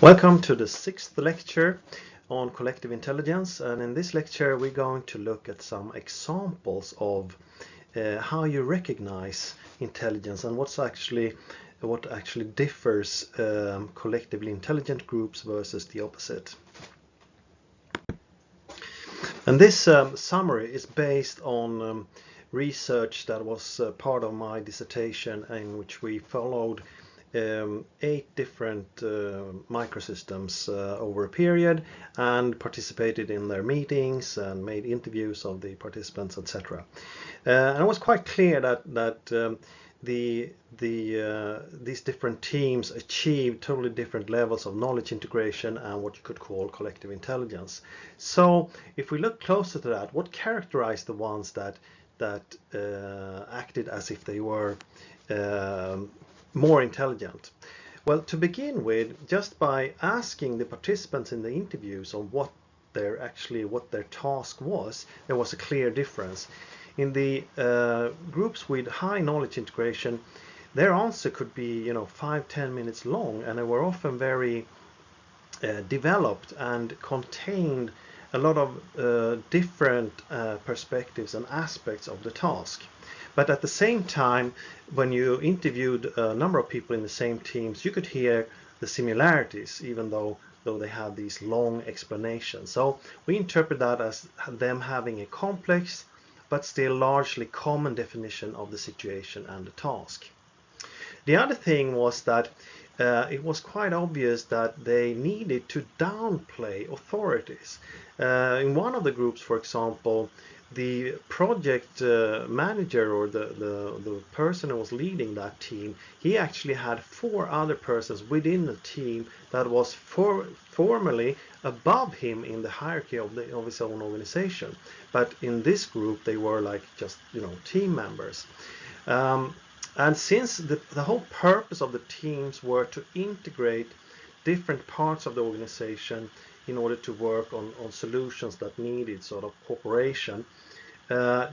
Welcome to the sixth lecture on collective intelligence, and in this lecture we're going to look at some examples of how you recognize intelligence and what actually differs collectively intelligent groups versus the opposite. And this summary is based on research that was part of my dissertation, in which we followed 8 different microsystems over a period and participated in their meetings and made interviews of the participants, etc. And it was quite clear that these different teams achieved totally different levels of knowledge integration and what you could call collective intelligence. So if we look closer to that, what characterized the ones that acted as if they were more intelligent? Well, to begin with, just by asking the participants in the interviews on what their task was, there was a clear difference. In the groups with high knowledge integration, their answer could be 5-10 minutes long, and they were often very developed and contained a lot of different perspectives and aspects of the task. But at the same time, when you interviewed a number of people in the same teams, you could hear the similarities, even though they had these long explanations. So we interpret that as them having a complex but still largely common definition of the situation and the task. The other thing was that it was quite obvious that they needed to downplay authorities. In one of the groups, for example, the project manager, or the person who was leading that team, he actually had 4 other persons within the team that was formally above him in the hierarchy of his own organization. But in this group, they were like just team members. And since the whole purpose of the teams were to integrate different parts of the organization in order to work on solutions that needed sort of cooperation,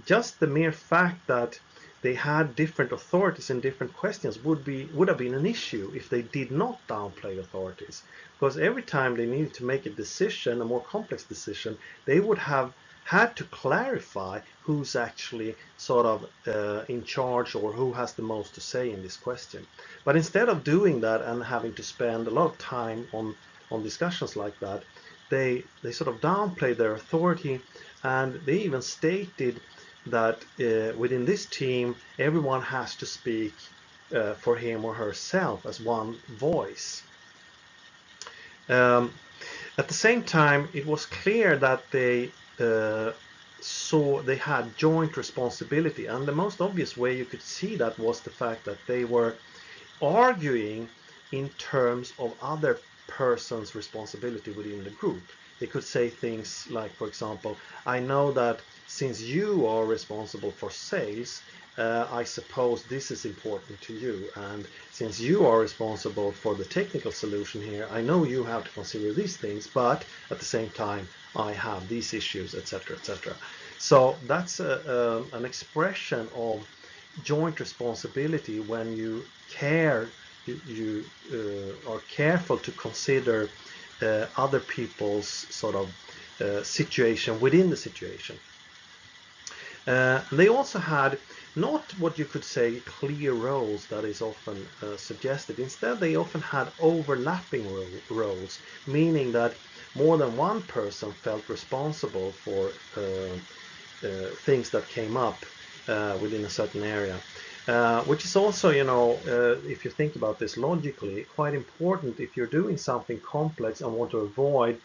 just the mere fact that they had different authorities in different questions would have been an issue if they did not downplay authorities. Because every time they needed to make a decision, a more complex decision, they would have had to clarify who's actually sort of in charge, or who has the most to say in this question. But instead of doing that and having to spend a lot of time on discussions like that, they sort of downplayed their authority, and they even stated that within this team everyone has to speak for him or herself as one voice. At the same time, it was clear that they saw they had joint responsibility, and the most obvious way you could see that was the fact that they were arguing in terms of other person's responsibility within the group. They could say things like, for example, I know that since you are responsible for sales, I suppose this is important to you, and since you are responsible for the technical solution here, I know you have to consider these things, but at the same time I have these issues, etc., etc. So that's an expression of joint responsibility when you are careful to consider other people's sort of situation within the situation. They also had not what you could say clear roles that is often suggested. Instead, they often had overlapping roles, meaning that more than one person felt responsible for things that came up within a certain area. Which is also, if you think about this logically, quite important if you're doing something complex and want to avoid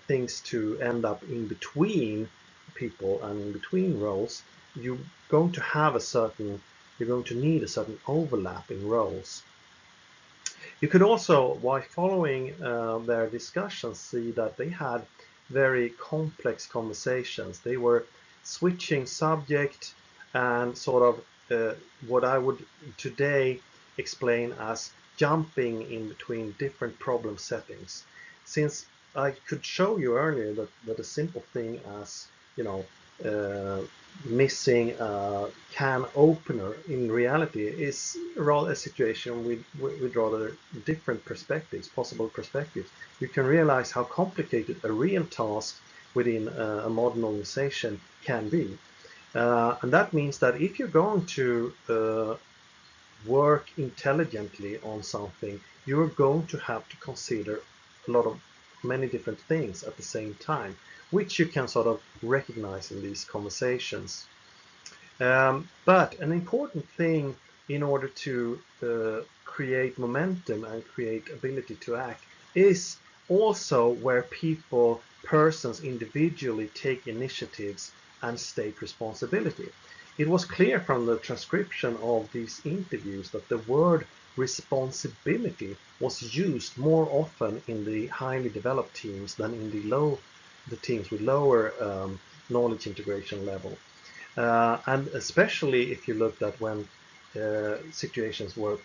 things to end up in between people and in between roles. You're going to need a certain overlap in roles. You could also, while following their discussions, see that they had very complex conversations. They were switching subject and sort of what I would today explain as jumping in between different problem settings. Since I could show you earlier that a simple thing as missing a can opener in reality is rather a situation with rather different perspectives, possible perspectives. You can realize how complicated a real task within a modern organization can be. And that means that if you're going to work intelligently on something, you're going to have to consider a lot of many different things at the same time, which you can sort of recognize in these conversations. But an important thing in order to create momentum and create ability to act is also where people, persons individually take initiatives and take responsibility. It was clear from the transcription of these interviews that the word responsibility was used more often in the highly developed teams than in the teams with lower knowledge integration level. And especially if you looked at when situations where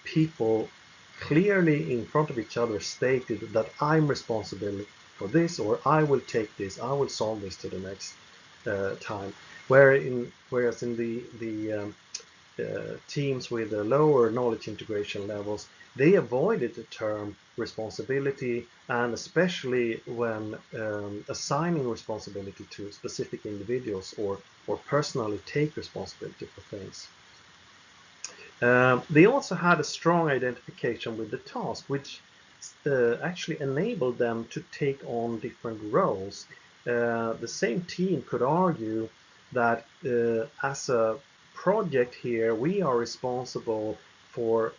people clearly in front of each other stated that I'm responsible for this, or I will take this, I will solve this to the next time. Whereas in the teams with the lower knowledge integration levels, they avoided the term responsibility, and especially when assigning responsibility to specific individuals or personally take responsibility for things. They also had a strong identification with the task, which actually enabled them to take on different roles. The same team could argue that as a project here, we are responsible for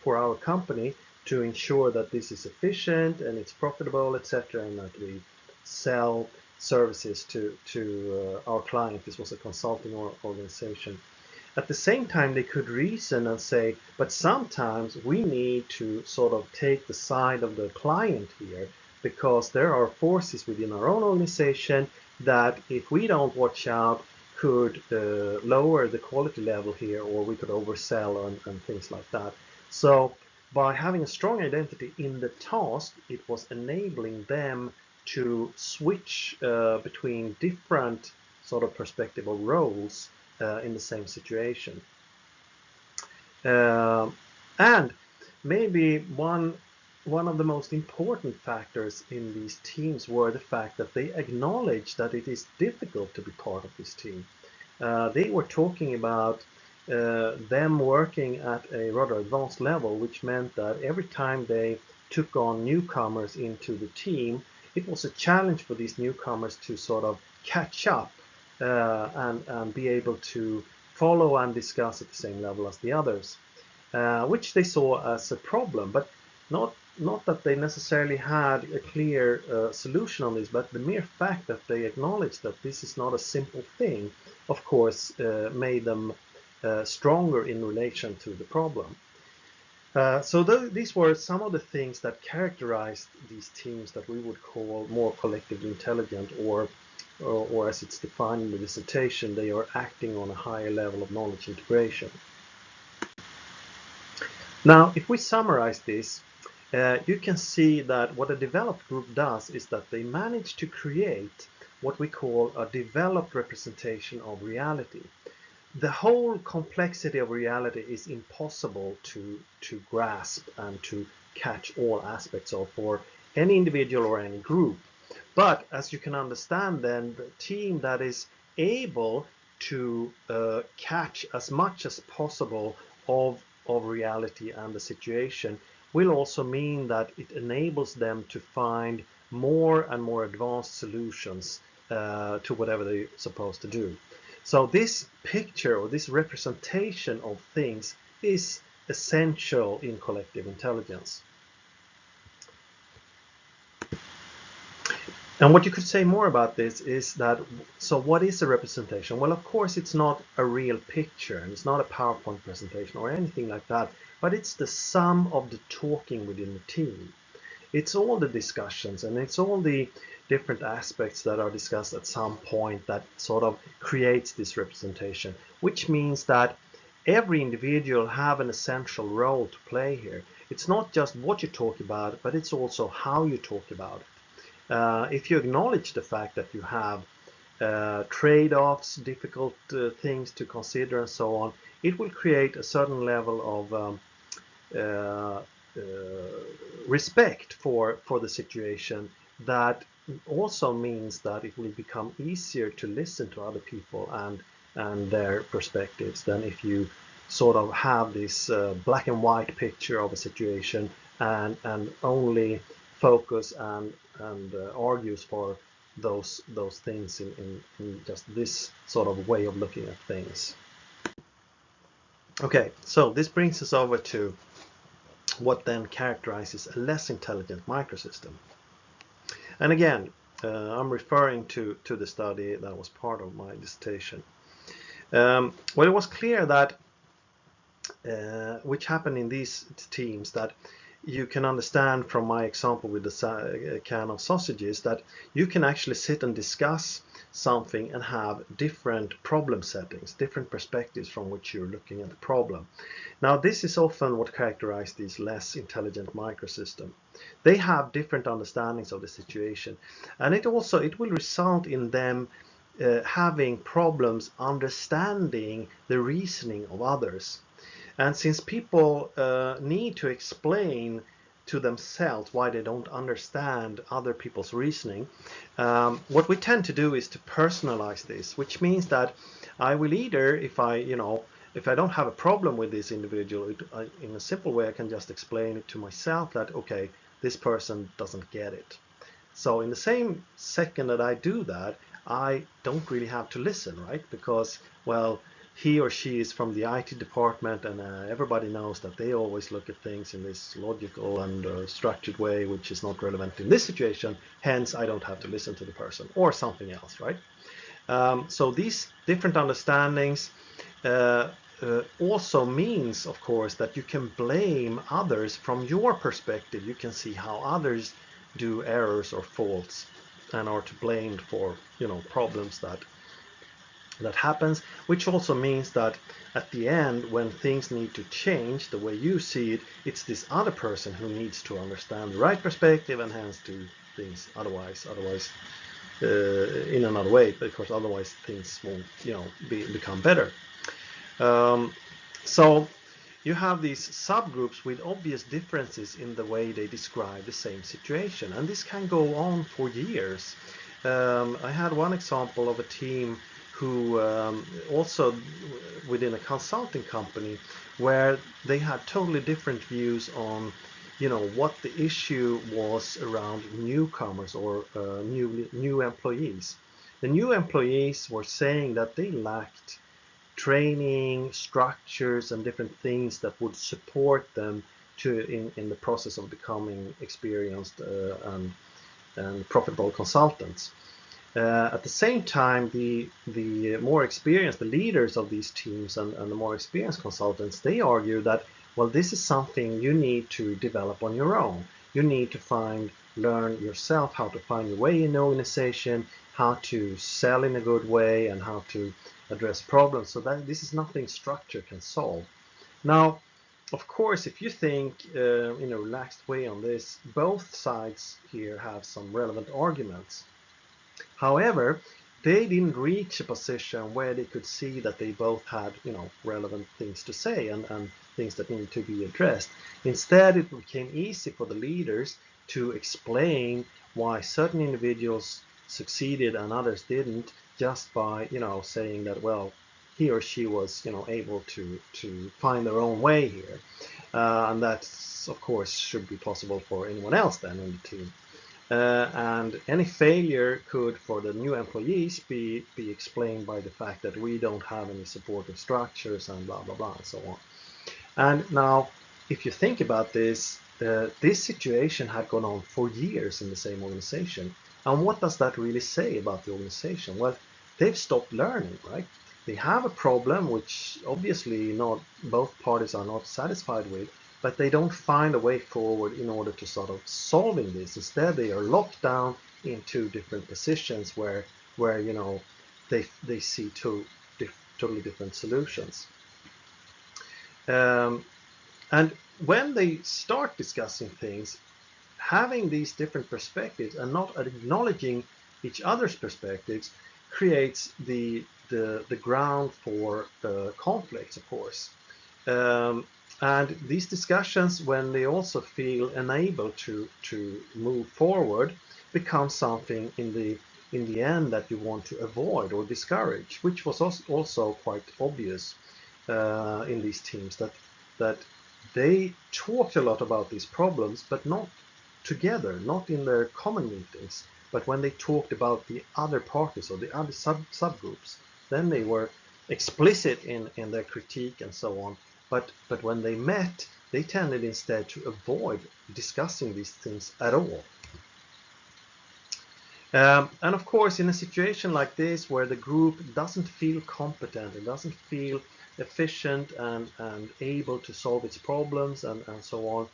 our company to ensure that this is efficient and it's profitable, etc., and that we sell services to our client. This was a consulting organization. At the same time, they could reason and say, but sometimes we need to sort of take the side of the client here, because there are forces within our own organization that, if we don't watch out, could lower the quality level here, or we could oversell and things like that. So by having a strong identity in the task, it was enabling them to switch between different sort of perspective or roles in the same situation. And maybe one of the most important factors in these teams were the fact that they acknowledged that it is difficult to be part of this team. They were talking about them working at a rather advanced level, which meant that every time they took on newcomers into the team, it was a challenge for these newcomers to sort of catch up and be able to follow and discuss at the same level as the others, which they saw as a problem, but not that they necessarily had a clear solution on this, but the mere fact that they acknowledged that this is not a simple thing, of course, made them stronger in relation to the problem. So these were some of the things that characterized these teams that we would call more collectively intelligent, or as it's defined in the dissertation, they are acting on a higher level of knowledge integration. Now, if we summarize this, you can see that what a developed group does is that they manage to create what we call a developed representation of reality. The whole complexity of reality is impossible to grasp and to catch all aspects of for any individual or any group. But as you can understand, then the team that is able to catch as much as possible of reality and the situation will also mean that it enables them to find more and more advanced solutions to whatever they're supposed to do. So this picture, or this representation of things, is essential in collective intelligence. And what you could say more about this is that, so what is a representation? Well, of course, it's not a real picture, and it's not a PowerPoint presentation or anything like that, but it's the sum of the talking within the team. It's all the discussions, and it's all the different aspects that are discussed at some point that sort of creates this representation, which means that every individual have an essential role to play here. It's not just what you talk about, but it's also how you talk about it. If you acknowledge the fact that you have trade-offs, difficult things to consider, and so on, it will create a certain level of uh, uh, respect for the situation that also means that it will become easier to listen to other people and their perspectives than if you sort of have this black and white picture of a situation and only focus and argues for those things in just this sort of way of looking at things. Okay, so this brings us over to what then characterizes a less intelligent microsystem. And again, I'm referring to the study that was part of my dissertation. Well, it was clear that which happened in these teams, that you can understand from my example with the can of sausages, that you can actually sit and discuss something and have different problem settings, different perspectives from which you're looking at the problem. Now, this is often what characterizes these less intelligent microsystems. They have different understandings of the situation, and it will result in them having problems understanding the reasoning of others. And since people need to explain to themselves why they don't understand other people's reasoning, what we tend to do is to personalize this, which means that I will either, if I don't have a problem with this individual, in a simple way, I can just explain it to myself that, okay, this person doesn't get it. So in the same second that I do that, I don't really have to listen, right? Because, well, he or she is from the IT department, and everybody knows that they always look at things in this logical and structured way, which is not relevant in this situation. Hence, I don't have to listen to the person, or something else, right? So these different understandings also means, of course, that you can blame others from your perspective. You can see how others do errors or faults and are to blame for problems that happens, which also means that at the end, when things need to change the way you see it, it's this other person who needs to understand the right perspective and hence do things otherwise in another way, because otherwise things won't become better. So you have these subgroups with obvious differences in the way they describe the same situation, and this can go on for years. I had one example of a team who also within a consulting company where they had totally different views on what the issue was around newcomers or new employees. The new employees were saying that they lacked training, structures, and different things that would support them in the process of becoming experienced and profitable consultants. At the same time, the more experienced, the leaders of these teams and the more experienced consultants, they argue that, well, this is something you need to develop on your own. You need to learn yourself how to find your way in the organization, how to sell in a good way, and how to address problems. So that this is nothing structure can solve. Now, of course, if you think in a relaxed way on this, both sides here have some relevant arguments. However, they didn't reach a position where they could see that they both had, relevant things to say and things that needed to be addressed. Instead, it became easy for the leaders to explain why certain individuals succeeded and others didn't, just by, saying that, well, he or she was, able to find their own way here. And that, of course, should be possible for anyone else then in the team. And any failure could, for the new employees, be explained by the fact that we don't have any supportive structures and blah, blah, blah, and so on. And now, if you think about this, this situation had gone on for years in the same organization. And what does that really say about the organization? Well, they've stopped learning, right? They have a problem which obviously not both parties are not satisfied with, but they don't find a way forward in order to sort of solving this. Instead, they are locked down in two different positions where they see totally different solutions. And when they start discussing things, having these different perspectives and not acknowledging each other's perspectives creates the ground for conflicts, of course. And these discussions, when they also feel unable to move forward, become something in the end that you want to avoid or discourage, which was also quite obvious in these teams, that they talked a lot about these problems, but not together, not in their common meetings, but when they talked about the other parties or the other subgroups, then they were explicit in their critique and so on. But when they met, they tended instead to avoid discussing these things at all. And of course, in a situation like this, where the group doesn't feel competent, it doesn't feel efficient and able to solve its problems and so on,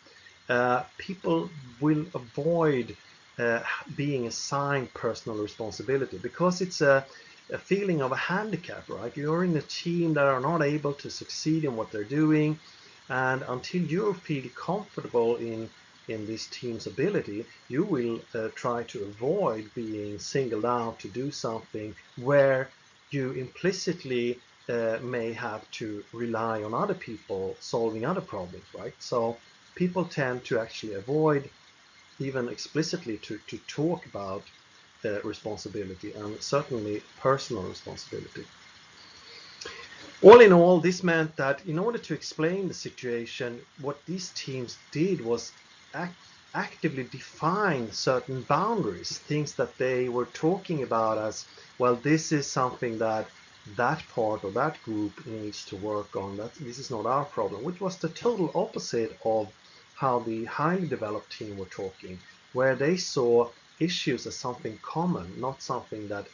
people will avoid being assigned personal responsibility, because it's a feeling of a handicap, right? You're in a team that are not able to succeed in what they're doing, and until you feel comfortable in this team's ability, you will try to avoid being singled out to do something where you implicitly may have to rely on other people solving other problems, right? So people tend to actually avoid even explicitly to talk about responsibility, and certainly personal responsibility. All in all, this meant that in order to explain the situation, what these teams did was actively define certain boundaries, things that they were talking about as, well, this is something that part or that group needs to work on, that this is not our problem, which was the total opposite of how the highly developed team were talking, where they saw issues as something common, not something that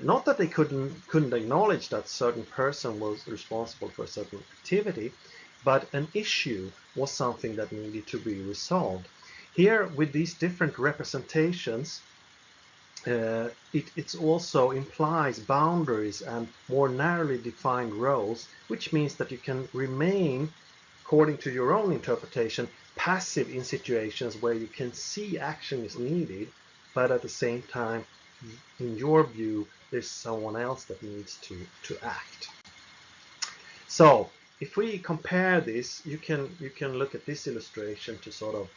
not that they couldn't acknowledge that a certain person was responsible for a certain activity, but an issue was something that needed to be resolved. Here, with these different representations, it also implies boundaries and more narrowly defined roles, which means that you can remain, according to your own interpretation, passive in situations where you can see action is needed, but at the same time, in your view, there's someone else that needs to act. So if we compare this, you can look at this illustration to sort of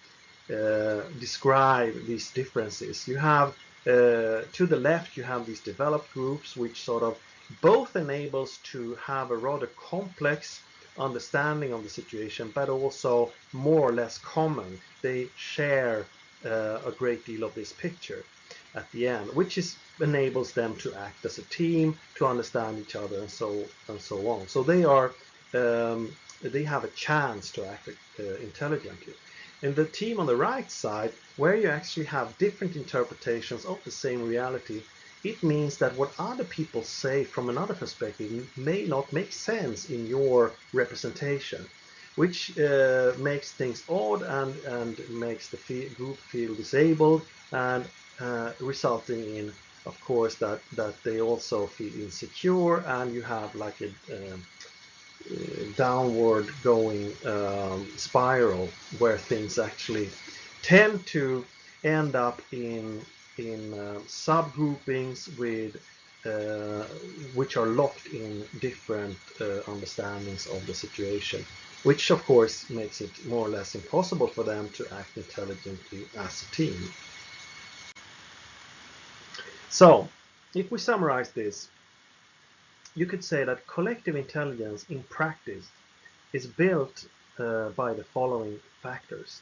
describe these differences. You have to the left, you have these developed groups, which sort of both enables to have a rather complex understanding of the situation, but also more or less common. They share a great deal of this picture at the end, which enables them to act as a team, to understand each other, and so on. So they have a chance to act intelligently. In the team on the right side, where you actually have different interpretations of the same reality, it means that what other people say from another perspective may not make sense in your representation, which makes things odd and makes the group feel disabled, and resulting in, of course, that they also feel insecure, and you have like a downward going spiral where things actually tend to end up in subgroupings with which are locked in different understandings of the situation, which of course makes it more or less impossible for them to act intelligently as a team. So, if we summarize this, you could say that collective intelligence in practice is built by the following factors.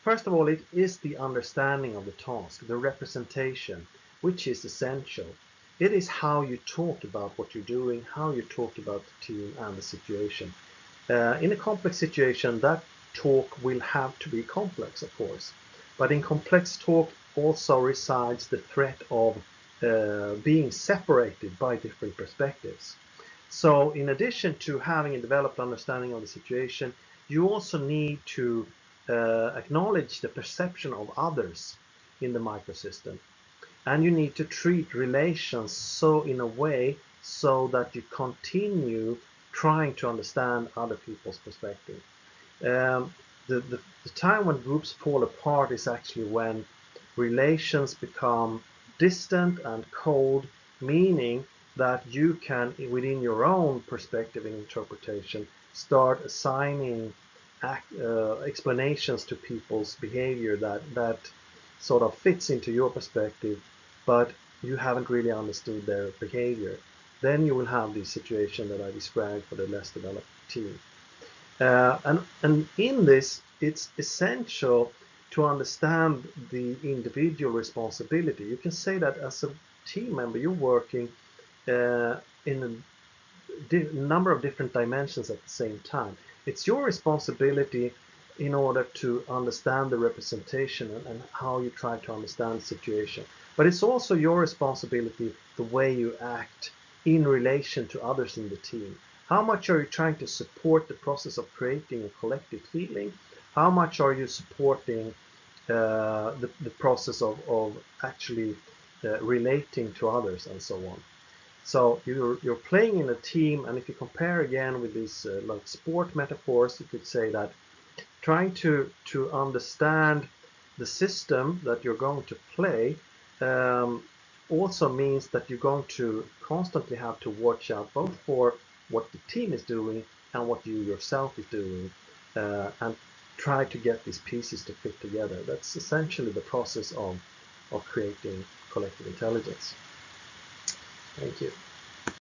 First of all, it is the understanding of the task, the representation, which is essential. It is how you talk about what you're doing, how you talk about the team and the situation. In a complex situation, that talk will have to be complex, of course. But in complex talk also resides the threat of being separated by different perspectives. So in addition to having a developed understanding of the situation, you also need to acknowledge the perception of others in the microsystem. And you need to treat relations so in a way so that you continue trying to understand other people's perspective. The time when groups fall apart is actually when relations become distant and cold, meaning that you can, within your own perspective and interpretation, start assigning explanations to people's behavior that sort of fits into your perspective, but you haven't really understood their behavior. Then you will have the situation that I described for the less developed team. And in this, it's essential to understand the individual responsibility. You can say that as a team member, you're working in a number of different dimensions at the same time. It's your responsibility in order to understand the representation and how you try to understand the situation. But it's also your responsibility the way you act in relation to others in the team. How much are you trying to support the process of creating a collective feeling? How much are you supporting the process of actually relating to others and so on? So you're playing in a team, and if you compare again with these like sport metaphors, you could say that trying to understand the system that you're going to play also means that you're going to constantly have to watch out both for what the team is doing and what you yourself is doing, and try to get these pieces to fit together. That's essentially the process of creating collective intelligence. Thank you.